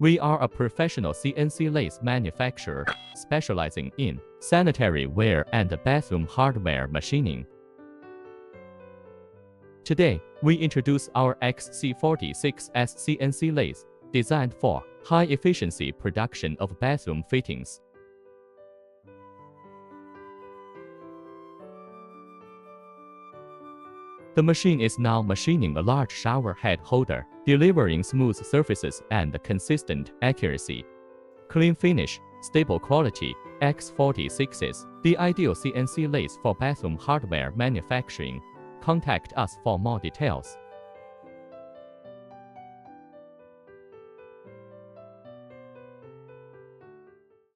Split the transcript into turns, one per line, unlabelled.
We are a professional CNC lathe manufacturer specializing in sanitary ware and bathroom hardware machining. Today, we introduce our XC-46S CNC lathe, designed for high-efficiency production of bathroom fittings. The machine is now machining a large shower head holder, delivering smooth surfaces and consistent accuracy. Clean finish, stable quality, X-46S, the ideal CNC lathe for bathroom hardware manufacturing. Contact us for more details.